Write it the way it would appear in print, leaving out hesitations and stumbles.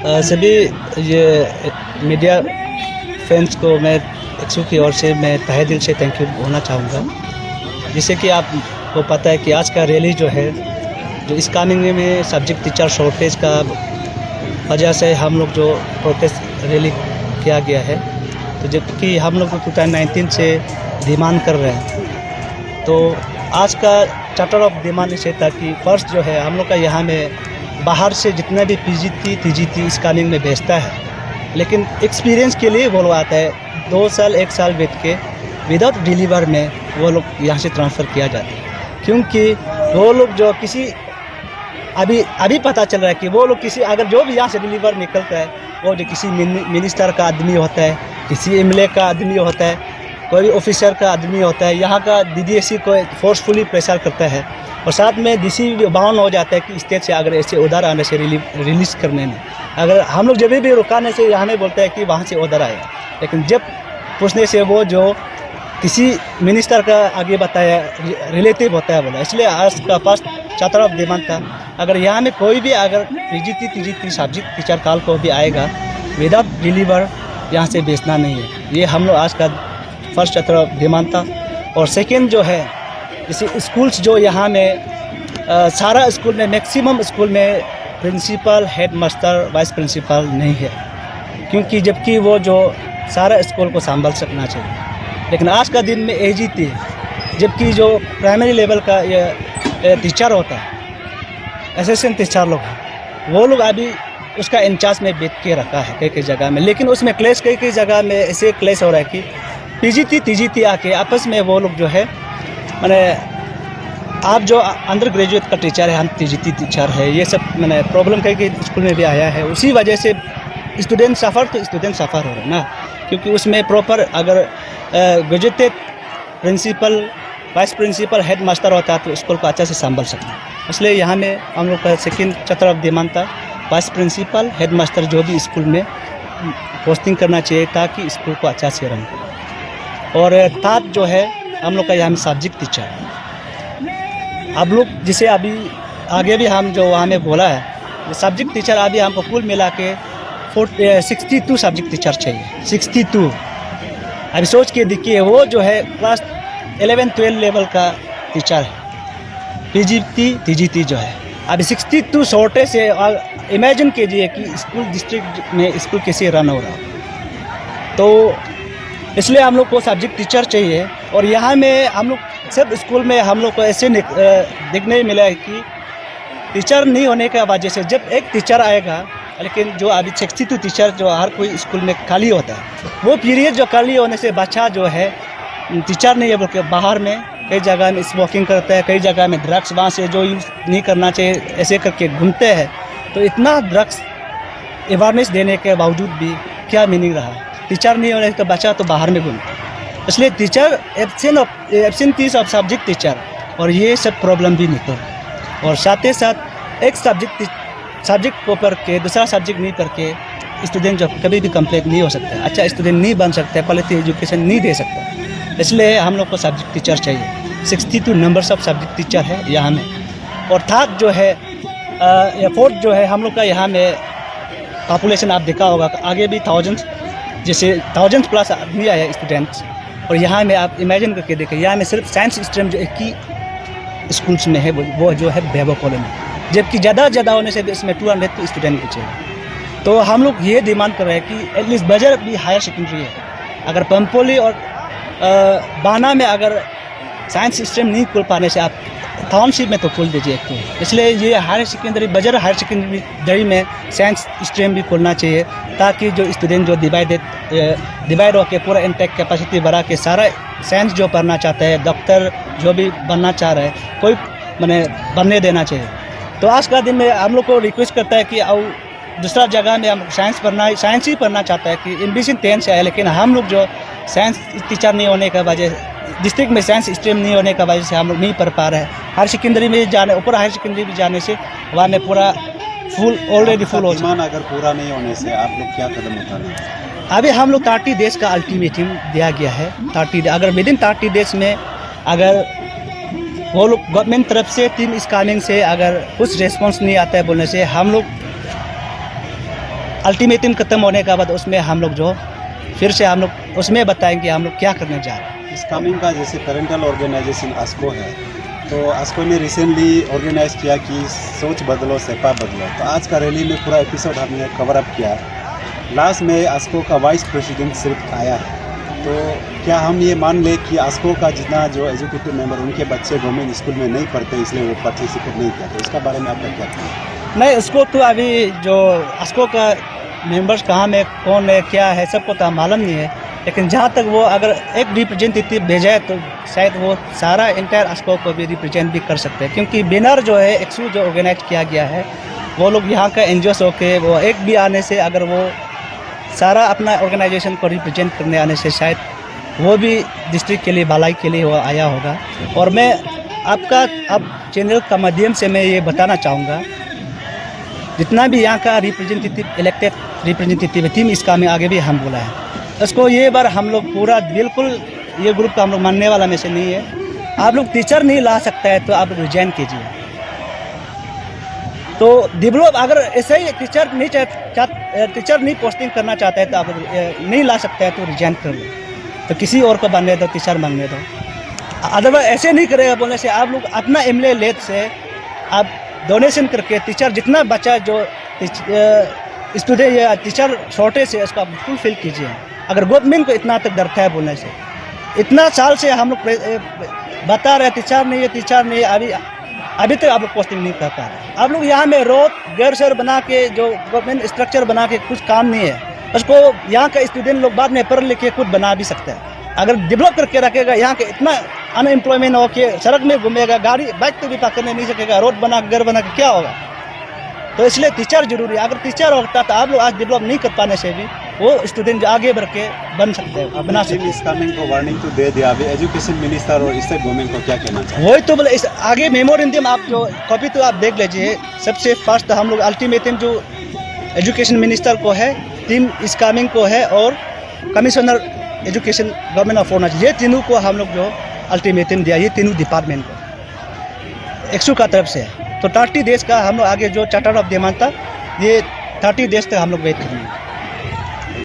सभी ये media friends को मैं एक्सू की ओर से मैं तहे दिल से थैंक यू बोलना चाहूँगा। जैसे कि आपको पता है कि आज का रैली जो है, जो इस कानून में सब्जेक्ट टीचर शॉर्टेज का वजह से हम लोग जो प्रोटेस्ट रैली किया गया है, तो जबकि हम लोग 2019 से डिमांड कर रहे हैं। तो आज का चार्टर ऑफ डिमांड इसे था कि फर्स्ट जो है हम लोग का यहाँ में बाहर से जितना भी पीजीटी टीजीटी इस कानून में भेजता है, लेकिन एक्सपीरियंस के लिए वो लोग आता है 2 साल 1 साल बैठ के विदाउट डिलीवर में वो लोग यहाँ से ट्रांसफ़र किया जाता है। क्योंकि वो लोग जो किसी अभी पता चल रहा है कि वो लोग किसी अगर जो भी यहाँ से डिलीवर निकलता है वो जो किसी मिनिस्टर का आदमी होता है, किसी एमएलए का आदमी होता है, कोई ऑफिसर का आदमी होता है, यहाँ का डीडीएससी को फोर्सफुली प्रेशर करता है और साथ में डीसी भी बाउंड हो जाता है कि स्टेट से अगर ऐसे उधर आने से रिलीज़ करने में। अगर हम लोग जब भी रुकाने से यहाँ में बोलते हैं कि वहाँ से उधर आए, लेकिन जब पूछने से वो जो किसी मिनिस्टर का आगे बताया रिलेटिव होता है बोला। इसलिए आज का फर्स्ट चार्टर ऑफ डिमांड था, अगर यहाँ में कोई भी अगर पीजीटी टीजीटी सब्जेक्ट टीचर काल को भी आएगा विदाउट डिलीवर यहाँ से बेचना नहीं है। ये हम लोग आज का फर्स्ट चार्टर ऑफ डिमांड था। और सेकेंड जो है, जैसे स्कूल्स जो यहाँ में सारा स्कूल में मैक्सिमम स्कूल में principal, headmaster, vice principal नहीं है, क्योंकि जबकि वो जो सारा स्कूल को संभाल सकना चाहिए। लेकिन आज का दिन में एजीटी, जबकि जो प्राइमरी लेवल का ये टीचर होता है, असिस्टेंट टीचर लोग हैं, वो लोग अभी उसका इंचार्ज में बैठ के रखा है कई जगह में। लेकिन उसमें क्लेश कई जगह में ऐसे क्लेश हो रहा है कि पीजीटी टीजीटी आके आपस में वो लोग जो है मैंने आप जो अंडर ग्रेजुएट का टीचर है, हम टीजीटी टीचर है, ये सब मैंने प्रॉब्लम कई स्कूल में भी आया है। उसी वजह से स्टूडेंट सफ़र हो रहा है ना, क्योंकि उसमें प्रॉपर अगर graduated principal, vice principal, headmaster होता है तो स्कूल को अच्छा से संभाल सकते हैं। इसलिए यहाँ में हम लोग का सेकेंड चार्टर ऑफ डिमांड था, वाइस प्रिंसिपल, हेड मास्टर जो भी स्कूल में पोस्टिंग करना चाहिए ताकि स्कूल को अच्छा से रन करें। और थर्ड जो है हम लोग का यहाँ में सब्जेक्ट टीचर। अब लोग जिसे अभी आगे भी हम जो वहाँ में बोला है, सब्जेक्ट टीचर अभी हमको कुल मिला के 62 सब्जेक्ट टीचर चाहिए। 62 अभी सोच के देखिए, वो जो है क्लास 11-12 लेवल का टीचर है, पीजीटी टीजीटी जो है अभी 62 शॉर्टेज से। और इमेजिन कीजिए कि स्कूल डिस्ट्रिक्ट में स्कूल कैसे रन हो रहा है। तो इसलिए हम लोग को सब्जेक्ट टीचर चाहिए। और यहाँ में हम लोग सब स्कूल में हम लोग को ऐसे देखने मिला है कि टीचर नहीं होने की वजह से जब एक टीचर आएगा, लेकिन जो अभी 62 टीचर जो हर कोई स्कूल में खाली होता है, वो पीरियड जो खाली होने से बच्चा जो है टीचर नहीं है बोल के बाहर में कई जगह में स्मोकिंग करता है, कई जगह में ड्रग्स वहाँ से जो यूज़ नहीं करना चाहिए ऐसे करके घूमते हैं। तो इतना ड्रग्स अवेयरनेस देने के बावजूद भी क्या मीनिंग रहा, टीचर नहीं होने तो बच्चा तो बाहर में घूमता है। इसलिए teacher absentees of subject teacher और ये सब प्रॉब्लम भी निकल। और साथ ही साथ एक सब्जेक्ट को पढ़ के दूसरा सब्जेक्ट नहीं पढ़ के स्टूडेंट जो कभी भी कंप्लीट नहीं हो सकता, अच्छा स्टूडेंट नहीं बन सकता, क्वालिटी एजुकेशन नहीं दे सकता। इसलिए हम लोग को सब्जेक्ट टीचर चाहिए। 62 नंबर्स ऑफ सब्जेक्ट टीचर है यहाँ में। और थर्ड जो है फोर्थ जो है हम लोग का यहाँ में पॉपुलेशन आप देखा होगा, आगे भी जैसे 1000 प्लस आदमी आया स्टूडेंट्स। और यहाँ में आप इमेजिन करके देखें, यहाँ में सिर्फ साइंस स्ट्रीम जो 21 स्कूल्स में है वो जो है वैभव कॉलेज में, जबकि ज़्यादा होने से भी इसमें 200 स्टूडेंट भी चाहिए। तो हम लोग ये डिमांड कर रहे हैं कि एटलीस्ट बजट भी हायर सेकेंडरी है, अगर पंपोली और बाना में अगर साइंस स्ट्रीम नहीं खोल पाने से आप टाउनशिप में तो खोल दीजिए एक तो। इसलिए ये हायर सेकेंडरी में साइंस स्ट्रीम भी खोलना चाहिए, ताकि जो स्टूडेंट जो डिवाइड होकर पूरा इंटेक कैपेसिटी बढ़ा के सारा साइंस जो पढ़ना चाहता है, डॉक्टर जो भी बनना चाह रहा है, कोई मैंने बनने देना चाहिए। तो आज का दिन में हम लोग को रिक्वेस्ट करता है कि और दूसरा जगह में हम साइंस ही पढ़ना चाहता है कि एम्बिशन 10 से है, लेकिन हम लोग जो साइंस टीचर नहीं होने का वजह, डिस्ट्रिक्ट में साइंस स्ट्रीम नहीं होने का वजह से हम लोग नहीं पढ़ पा रहे हैं। हायर सेकेंडरी में जाने, ऊपर हायर सेकेंडरी में जाने से वहाँ में पूरा ऑलरेडी फुल हो जाए। अगर पूरा नहीं होने से आप लोग क्या कदम उठा रहे हैं? अभी हम लोग 30 डेज का अल्टीमेटम दिया गया है। 30 अगर विद इन 30 डेज में अगर वो लोग गवर्नमेंट तरफ से टीम स्कैनिंग से अगर कुछ रेस्पॉन्स नहीं आता है बोलने से हम लोग अल्टीमेटम ख़त्म होने के बाद उसमें हम लोग जो फिर से हम लोग उसमें बताएंगे हम लोग क्या करने जा रहे हैं। इस कामिंग का जैसे पेरेंटल ऑर्गेनाइजेशन आस्को है, तो आस्को ने रिसेंटली ऑर्गेनाइज किया कि सोच बदलो सेपा बदलो। तो आज का रैली में पूरा एपिसोड हमने कवर अप किया। लास्ट में आस्को का वाइस प्रेसिडेंट सिर्फ आया है, तो क्या हम ये मान लें कि आस्को का जितना जो एजुकेटिव मेंबर उनके बच्चे गवर्नमेंट स्कूल में नहीं पढ़ते इसलिए वो पार्टिसिपेट नहीं किया, तो इसका बारे में आपका क्या कहना है? नहीं, उसको तो अभी जो आस्को का मेंबर्स कहाँ में कौन है क्या है सबको तो मालूम नहीं है, लेकिन जहाँ तक वो अगर एक रिप्रेजेंटेटिव भेजा है तो शायद वो सारा इंटायर आस्को को भी रिप्रेजेंट भी कर सकते हैं, क्योंकि बिनर जो है एक्सू जो ऑर्गेनाइज किया गया है वो लोग यहाँ का एनजीओस होके वो एक भी आने से अगर वो सारा अपना ऑर्गेनाइजेशन को रिप्रेजेंट करने आने से शायद वो भी डिस्ट्रिक्ट के लिए भलाई के लिए वो आया होगा। और मैं आपका अब चैनल का माध्यम से मैं ये बताना चाहूँगा, जितना भी यहाँ का रिप्रेजेंटेटिव इलेक्टेड रिप्रेजेंटेटिव टीम इसका में आगे भी हम बोला है, उसको ये बार हम लोग पूरा बिल्कुल ये ग्रुप का हम लोग मानने वाला में से नहीं है। आप लोग टीचर नहीं ला सकता है तो आप रिजाइन कीजिए। तो डेवलप अगर ऐसे ही टीचर नहीं पोस्टिंग करना चाहता है तो आप नहीं ला सकता है तो रिजाइन कर लो, तो किसी और को बनने दो, टीचर मांगने दो। अदरवाइज ऐसे नहीं करेगा बोलने से आप लोग अपना एमएलए लेट से आप डोनेशन करके टीचर जितना बच्चा जो स्टूडेंट या टीचर शॉर्टेज है उसका फुलफिल कीजिए। अगर गवर्नमेंट को इतना तक डरता है बोलने से, इतना साल से हम लोग बता रहे टीचर नहीं है, अभी तक आप लोग पोस्टिंग नहीं कर पा रहे। आप लोग यहाँ में रोड गैर शहर बना के जो गवर्नमेंट स्ट्रक्चर बना के कुछ काम नहीं है, उसको यहाँ का स्टूडेंट लोग बाद में पढ़ लिख के खुद बना भी सकते हैं। अगर डेवलप करके रखेगा, यहाँ के इतना अनएम्प्लॉयमेंट हो के सड़क में घूमेगा, गाड़ी बाइक तो भी पार करने नहीं सकेगा, रोड बना घर बना के क्या होगा। तो इसलिए टीचर जरूरी है। अगर टीचर होता तो आप लोग आज डेवलप नहीं कर पाने से भी वो स्टूडेंट जो आगे बढ़ के बन सकते हैं, बना सकते हैं। इस कामिंग को वार्निंग तो दे दिया, अभी एजुकेशन मिनिस्टर और स्टेट गवर्नमेंट को क्या कहना चाहिए? वही तो बोले, इस आगे मेमोरेंडम आप जो कॉपी तो आप देख लीजिए। सबसे फर्स्ट हम लोग अल्टीमेटम जो एजुकेशन मिनिस्टर को है, टीम इस्कामिंग को है और commissioner education government of Arunachal, ये तीनों को हम लोग जो अल्टीमेटम दिया, ये तीनों डिपार्टमेंट को एक्सू का तरफ से है। तो 30 डेज का हम लोग आगे जो चार्टर ऑफ डिमांड था, ये 30 डेज तक हम लोग वेट करेंगे।